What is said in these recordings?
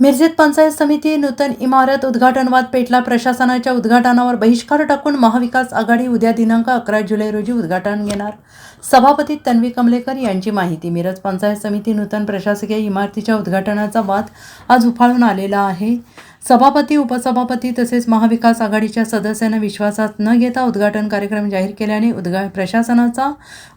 मिरजेत पंचायत समिती नूतन इमारत उद्घाटन वाद पेटला। प्रशासनाच्या उद्घाटनावर बहिष्कार टाकून महाविकास आघाडी उद्या दिनांक 11 जुलै रोजी उद्घाटन घेणार। सभापती तन्वी कमलेकर यांची माहिती। मिरज पंचायत समिती नूतन प्रशासकीय इमारतीच्या उद्घाटनाचा वाद आज उफाळून आलेला आहे। सभापती, उपसभापती तसेच महाविकास आघाडीच्या सदस्यांना विश्वासात न घेता उद्घाटन कार्यक्रम जाहीर केल्याने प्रशासनाचा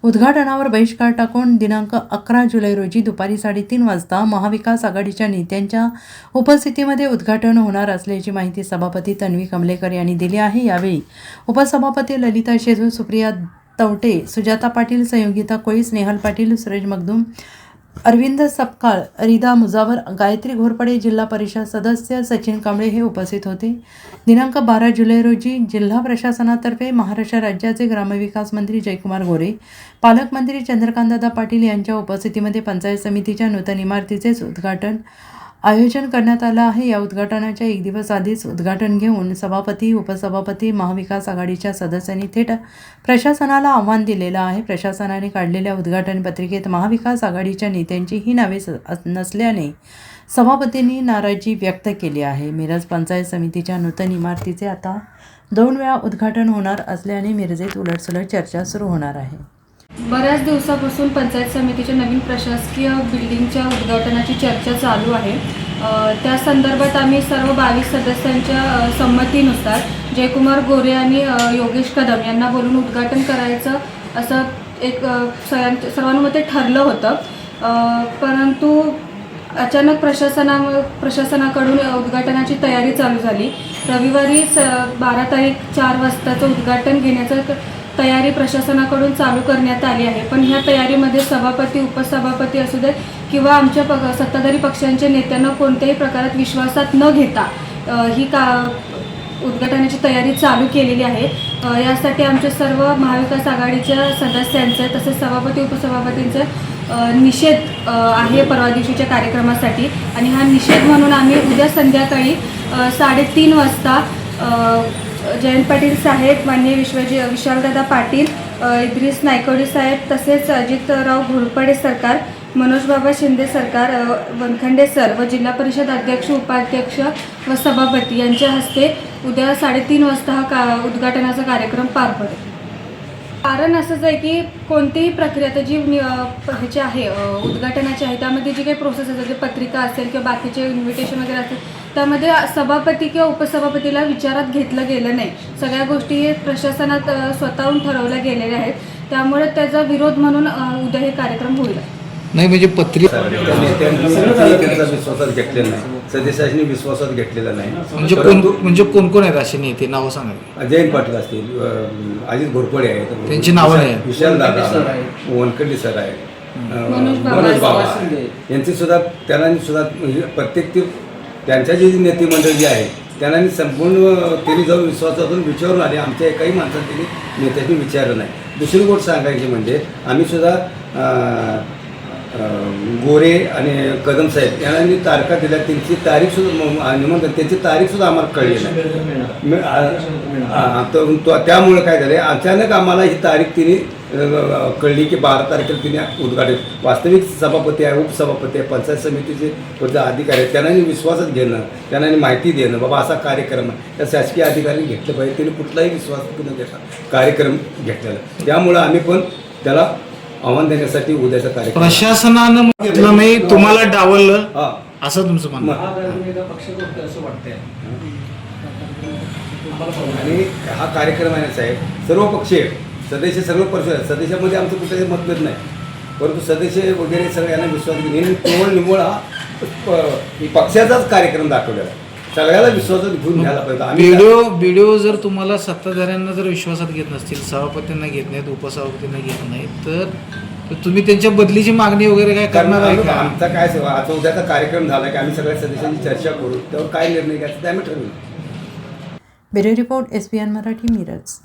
उद्घाटनावर बहिष्कार टाकून दिनांक 11 जुलै रोजी दुपारी 3:30 वाजता महाविकास आघाडीच्या नेत्यांच्या उपस्थितीमध्ये उद्घाटन होणार असल्याची माहिती सभापती तन्वी कमलेकर यांनी दिली आहे। यावेळी उपसभापती ललिता शेजू, सुप्रिया तवटे, सुजाता पाटील, संयोगिता कोळी, स्नेहल पाटील, सुरेश मगदूम, अरविंद सपकाळ, रिदा मुजावर, गायत्री घोरपडे, जिल्हा परिषद सदस्य सचिन कांबळे हे उपस्थित होते। दिनांक 12 जुलै रोजी जिल्हा प्रशासनातर्फे महाराष्ट्र राज्याचे ग्रामविकास मंत्री जयकुमार गोरे, पालकमंत्री चंद्रकांतदादा पाटील यांच्या उपस्थितीमध्ये पंचायत समितीच्या नूतन इमारतीचे उद्घाटन आयोजन करण्यात आलं आहे। या उद्घाटनाच्या एक दिवस आधीच उद्घाटन घेऊन सभापती, उपसभापती, महाविकास आघाडीच्या सदस्यांनी थेट प्रशासनाला आव्हान दिलेलं आहे। प्रशासनाने काढलेल्या उद्घाटन पत्रिकेत महाविकास आघाडीच्या नेत्यांची ही नावे नसल्याने सभापतींनी नाराजी व्यक्त केली आहे। मिरज पंचायत समितीच्या नूतन इमारतीचे आता 2 वेळा उद्घाटन होणार असल्याने मिरजेत उलटसुलट चर्चा सुरू होणार आहे। बऱ्याच दिवसापासून पंचायत समितीच्या नवीन प्रशासकीय बिल्डिंगच्या उद्घाटनाची चर्चा चालू आहे। त्या संदर्भात आम्ही सर्व 22 सदस्यांच्या संमतीनुसार जयकुमार गोरे आणि योगेश कदम यांना बोलून उद्घाटन करायचं असं एक सर्वानुमते ठरलं होतं। परंतु अचानक प्रशासनाकडून उद्घाटनाची तयारी चालू झाली। रविवारी 12 तारीख 4 वाजताचं उद्घाटन घेण्याचं तयारी प्रशासनाकडून चालू करण्यात आली आहे। पण ह्या तयारीमध्ये सभापती, उपसभापती असू दे किंवा आमच्या सत्ताधारी पक्षांच्या नेत्यांना कोणत्याही प्रकारात विश्वासात न घेता ही उद्घाटनाची तयारी चालू केलेली आहे। यासाठी आमच्या सर्व महाविकास आघाडीच्या सदस्यांचे तसेच सभापती, उपसभापतींचे निषेध आहे परवा दिवशीच्या कार्यक्रमासाठी। आणि हा निषेध म्हणून आम्ही उद्या संध्याकाळी 3:30 वाजता जयंत पाटील साहेब, माननीय विशालदादा पाटील, इद्रिस नायकवडी साहेब तसेच अजितराव घोरपडे सरकार, मनोजबाबा शिंदे सरकार, वनखंडे सर व जिल्हा परिषद अध्यक्ष, उपाध्यक्ष व सभापती यांच्या हस्ते उद्या 3:30 वाजता हा उद्घाटनाचा कार्यक्रम पार पडेल। कारण असंच आहे की कोणतीही प्रक्रिया आता जी ह्याची आहे उद्घाटनाची आहे त्यामध्ये जी काही प्रोसेस असेल, जे पत्रिका असेल किंवा बाकीचे इन्व्हिटेशन वगैरे असेल त्यामध्ये सभापती किंवा उपसभापतीला विचारात घेतलं गेलं नाही। सगळ्या गोष्टी प्रशासनात स्वतःहून ठरवल्या गेलेल्या आहेत। त्यामुळे त्याचा विरोध म्हणून उद्या हे कार्यक्रम होईल। नाही म्हणजे पत्रिका त्यांचा विश्वासात घेतलेला नाही, सदस्यांनी विश्वासात घेतलेला नाही। म्हणजे कोण कोण आहेत असे नेते, नावं सांगा। जयंत पाटील असतील, अजित घोरपडे आहेत, त्यांची नावं नाही। विशाल दादा, वनखंडे सर आहे, मनोज बाबा यांची सुद्धा त्यांनी सुद्धा प्रत्येक त्यांच्या जे नेते मंडळ जे आहे त्यांनी संपूर्ण त्यांनी जाऊन विश्वासातून विचारून आले। आमच्या एकाही माणसाला त्यांनी नेत्यांनी विचारलं नाही। दुसरी गोष्ट सांगायची म्हणजे आम्ही सुद्धा गोरे आणि कदम साहेब यांनी तारखा दिल्या, त्यांची तारीखसुद्धा निमंत्रण त्यांची तारीखसुद्धा आम्हाला कळली नाही। त्यामुळे काय झालं, अचानक आम्हाला ही तारीख तिने कळली की 12 तारखेला तिने उद्घाटन। वास्तविक सभापती आहे, उपसभापती आहे, पंचायत समितीचे अधिकारी आहेत, त्यांना विश्वासात घेणं, त्यांना माहिती देणं, बाबा असा कार्यक्रम आहे, त्या शासकीय अधिकाऱ्यांनी घेतलं पाहिजे। त्यांनी कुठलाही विश्वास न घेता कार्यक्रम घेतलेला। त्यामुळं आम्ही पण त्याला आव्हान देण्यासाठी उद्याचा कार्यक्रम प्रशासनानं घेतलं नाही, तुम्हाला डावललं असं तुमचं म्हणणं। आणि हा कार्यक्रम आहे साहेब सर्व पक्षीय सदस्य, सर्व परिषद सदस्यामध्ये आमचं कुठेही मतभेद नाही, परंतु सदस्य वगैरे सगळ्यांना विश्वास घेऊन केवळ निव्वळ हा पक्षाचाच कार्यक्रम दाखवलेला आहे। सगळ्याला विश्वासात घेऊन घ्यायला पाहिजे। व्हिडिओ जर तुम्हाला सत्ताधाऱ्यांना जर विश्वासात घेत नसतील, सभापतींना घेत नाहीत, उपसभापतींना घेत नाहीत, तर तुम्ही त्यांच्या बदलीची मागणी वगैरे काय करणार आहे का? आमचा काय सेवा आता उद्याचा कार्यक्रम झाला की आम्ही सगळ्या सदस्यांची चर्चा करू, त्यावर काय निर्णय घ्यायचा ते आम्ही ठरवू। Bureau report, SBN Marathi, Miraj.